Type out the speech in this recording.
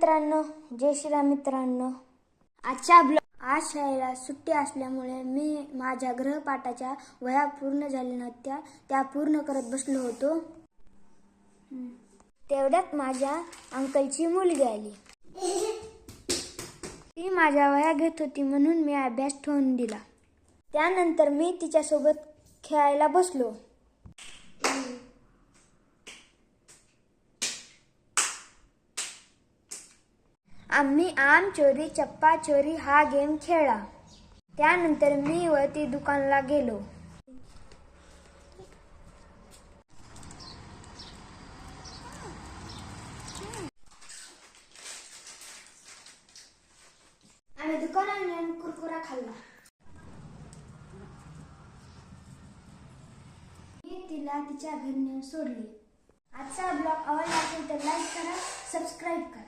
मित्रांनो, जय श्रीराम मित्रांनो. आज शाळेला सुट्टी असल्यामुळे मी माझ्या गृहपाठाच्या वह्या पूर्ण झाल्या नव्हत्या, त्या पूर्ण करत बसलो होतो. तेवढ्यात माझ्या अंकलची मुलगी आली. ती माझ्या वह्या घेत होती म्हणून मी अभ्यास ठेवून दिला. त्यानंतर मी तिच्यासोबत खेळायला बसलो. आम्ही आम चोरी चप्पा चोरी हा गेम खेळला. त्यानंतर मी व ती दुकानाला गेलो. आम्ही दुकानात नेऊन कुरकुरा खाल्ला. मी तिला तिच्या घरी नेऊन सोडले. आजचा ब्लॉग आवडला असेल तर लाईक करा, सबस्क्राईब करा.